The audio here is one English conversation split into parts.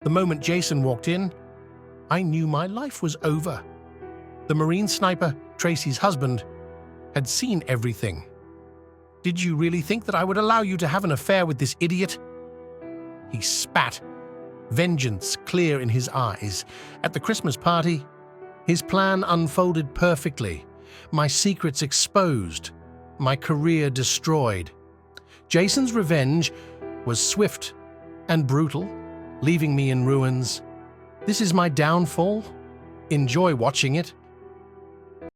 The moment Jason walked in, I knew my life was over. The Marine sniper, Tracy's husband, had seen everything. "Did you really think that I would allow you to have an affair with this idiot?" He spat, vengeance clear in his eyes. At the Christmas party, his plan unfolded perfectly. My secrets exposed, my career destroyed. Jason's revenge was swift and brutal, leaving me in ruins. This is my downfall. Enjoy watching it.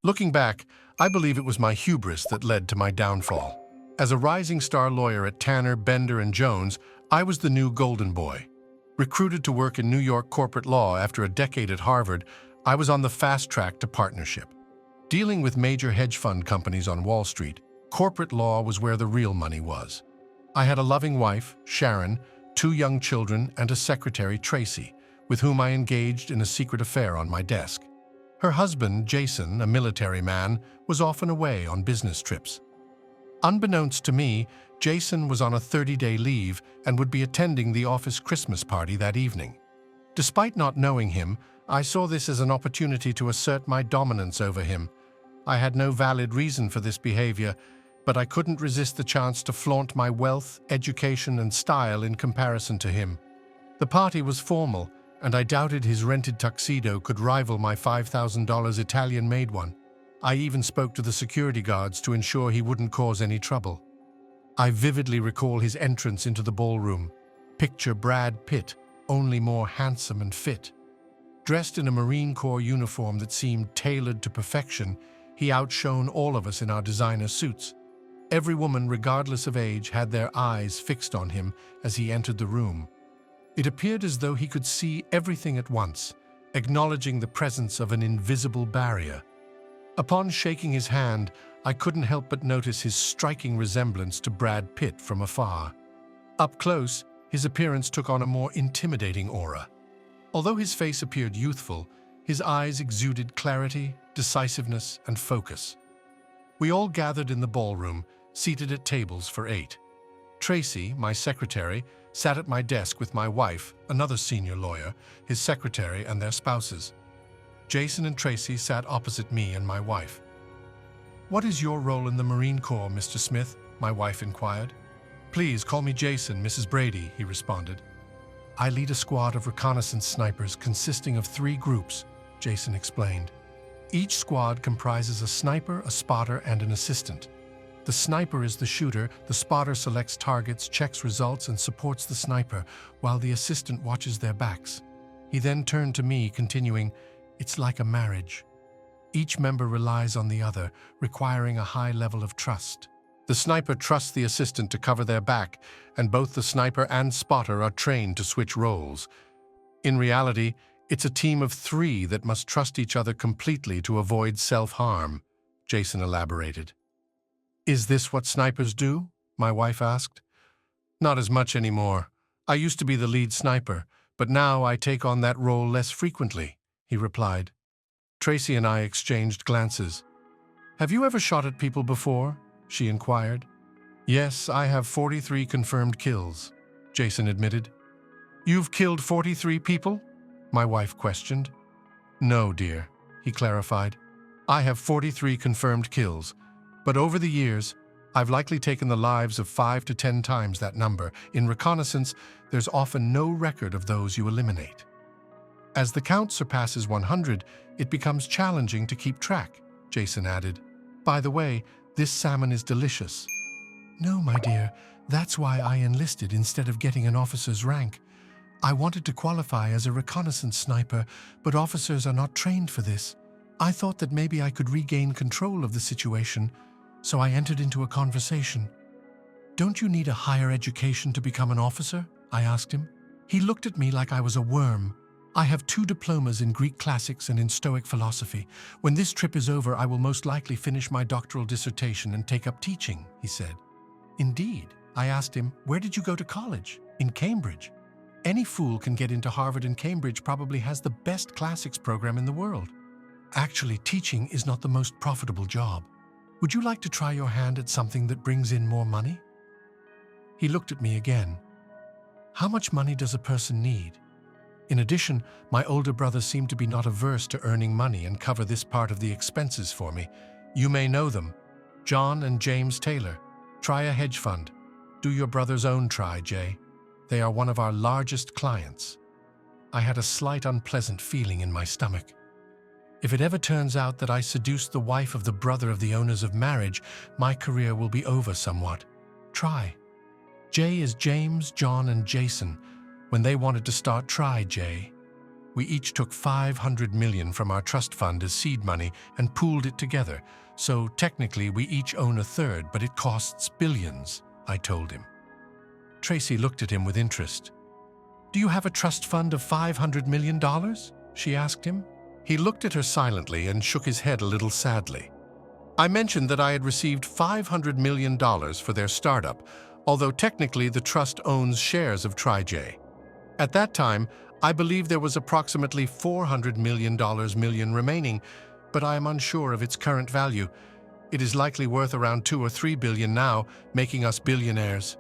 Looking back, I believe it was my hubris that led to my downfall. As a rising star lawyer at Tanner, Bender & Jones, I was the new golden boy. Recruited to work in New York corporate law after a decade at Harvard, I was on the fast track to partnership. Dealing with major hedge fund companies on Wall Street, corporate law was where the real money was. I had a loving wife, Sharon, 2 young children, and a secretary, Tracy, with whom I engaged in a secret affair on my desk. Her husband, Jason, a military man, was often away on business trips. Unbeknownst to me, Jason was on a 30-day leave and would be attending the office Christmas party that evening. Despite not knowing him, I saw this as an opportunity to assert my dominance over him. I had no valid reason for this behavior, but I couldn't resist the chance to flaunt my wealth, education, and style in comparison to him. The party was formal, and I doubted his rented tuxedo could rival my $5,000 Italian-made one. I even spoke to the security guards to ensure he wouldn't cause any trouble. I vividly recall his entrance into the ballroom. Picture Brad Pitt, only more handsome and fit. Dressed in a Marine Corps uniform that seemed tailored to perfection, he outshone all of us in our designer suits. Every woman, regardless of age, had their eyes fixed on him as he entered the room. It appeared as though he could see everything at once, acknowledging the presence of an invisible barrier. Upon shaking his hand, I couldn't help but notice his striking resemblance to Brad Pitt from afar. Up close, his appearance took on a more intimidating aura. Although his face appeared youthful, his eyes exuded clarity, decisiveness, and focus. We all gathered in the ballroom, seated at tables for 8. Tracy, my secretary, sat at my desk with my wife, another senior lawyer, his secretary, and their spouses. Jason and Tracy sat opposite me and my wife. "What is your role in the Marine Corps, Mr. Smith?" my wife inquired. "Please call me Jason, Mrs. Brady," he responded. "I lead a squad of reconnaissance snipers consisting of 3 groups," Jason explained. "Each squad comprises a sniper, a spotter, and an assistant. The sniper is the shooter, the spotter selects targets, checks results, and supports the sniper, while the assistant watches their backs." He then turned to me, continuing, "It's like a marriage. Each member relies on the other, requiring a high level of trust. The sniper trusts the assistant to cover their back, and both the sniper and spotter are trained to switch roles. In reality, it's a team of 3 that must trust each other completely to avoid self-harm," Jason elaborated. "Is this what snipers do?" my wife asked. "Not as much anymore. I used to be the lead sniper, but now I take on that role less frequently," he replied. Tracy and I exchanged glances. "Have you ever shot at people before?" she inquired. "Yes, I have 43 confirmed kills," Jason admitted. "You've killed 43 people?" my wife questioned. "No, dear," he clarified. "I have 43 confirmed kills, but over the years, I've likely taken the lives of 5 to 10 times that number. In reconnaissance, there's often no record of those you eliminate. As the count surpasses 100, it becomes challenging to keep track," Jason added. "By the way, this salmon is delicious." "No, my dear, that's why I enlisted instead of getting an officer's rank. I wanted to qualify as a reconnaissance sniper, but officers are not trained for this. I thought that maybe I could regain control of the situation, so I entered into a conversation." "Don't you need a higher education to become an officer?" I asked him. He looked at me like I was a worm. "I have 2 diplomas in Greek classics and in Stoic philosophy. When this trip is over, I will most likely finish my doctoral dissertation and take up teaching," he said. "Indeed?" I asked him, "Where did you go to college?" "In Cambridge." "Any fool can get into Harvard, and Cambridge probably has the best classics program in the world." "Actually, teaching is not the most profitable job. Would you like to try your hand at something that brings in more money?" He looked at me again. "How much money does a person need?" In addition, my older brother seemed to be not averse to earning money and cover this part of the expenses for me. You may know them. John and James Taylor. Try a hedge fund. Do your brother's own try, Jay. They are one of our largest clients. I had a slight unpleasant feeling in my stomach. If it ever turns out that I seduced the wife of the brother of the owners of marriage, my career will be over somewhat. Try. Jay is James, John, and Jason. When they wanted to start Try Jay, we each took $500 million from our trust fund as seed money and pooled it together. So technically we each own a third, but it costs billions, I told him. Tracy looked at him with interest. Do you have a trust fund of $500 million? She asked him. He looked at her silently and shook his head a little sadly. I mentioned that I had received $500 million for their startup, although technically the trust owns shares of TryJ. At that time, I believe there was approximately $400 million remaining, but I am unsure of its current value. It is likely worth around $2 or $3 billion now, making us billionaires.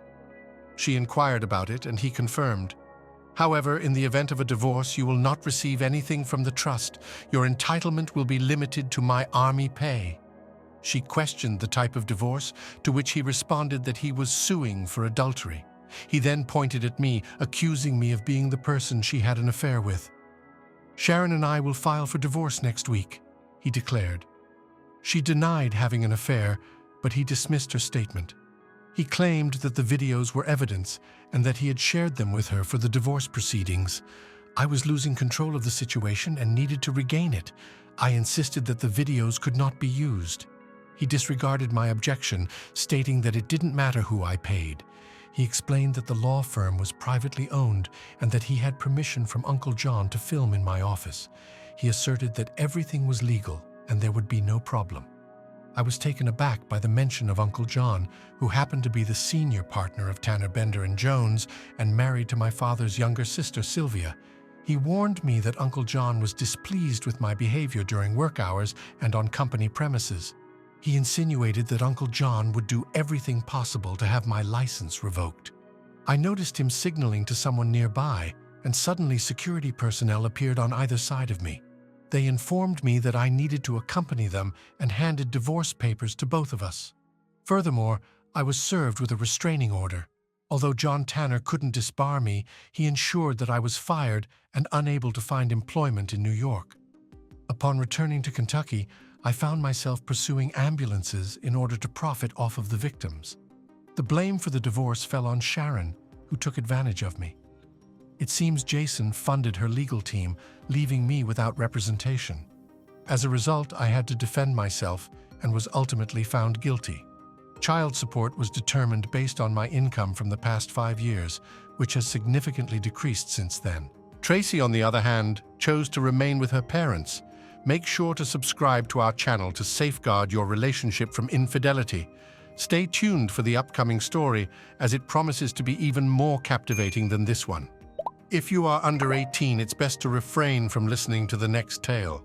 She inquired about it, and he confirmed. However, in the event of a divorce, you will not receive anything from the trust. Your entitlement will be limited to my army pay. She questioned the type of divorce, to which he responded that he was suing for adultery. He then pointed at me, accusing me of being the person she had an affair with. Sharon and I will file for divorce next week, he declared. She denied having an affair, but he dismissed her statement. He claimed that the videos were evidence and that he had shared them with her for the divorce proceedings. I was losing control of the situation and needed to regain it. I insisted that the videos could not be used. He disregarded my objection, stating that it didn't matter who I paid. He explained that the law firm was privately owned and that he had permission from Uncle John to film in my office. He asserted that everything was legal and there would be no problem. I was taken aback by the mention of Uncle John, who happened to be the senior partner of Tanner Bender and Jones and married to my father's younger sister, Sylvia. He warned me that Uncle John was displeased with my behavior during work hours and on company premises. He insinuated that Uncle John would do everything possible to have my license revoked. I noticed him signaling to someone nearby, and suddenly security personnel appeared on either side of me. They informed me that I needed to accompany them and handed divorce papers to both of us. Furthermore, I was served with a restraining order. Although John Tanner couldn't disbar me, he ensured that I was fired and unable to find employment in New York. Upon returning to Kentucky, I found myself pursuing ambulances in order to profit off of the victims. The blame for the divorce fell on Sharon, who took advantage of me. It seems Jason funded her legal team, leaving me without representation. As a result, I had to defend myself and was ultimately found guilty. Child support was determined based on my income from the past 5 years, which has significantly decreased since then. Tracy, on the other hand, chose to remain with her parents. Make sure to subscribe to our channel to safeguard your relationship from infidelity. Stay tuned for the upcoming story, as it promises to be even more captivating than this one. If you are under 18, it's best to refrain from listening to the next tale.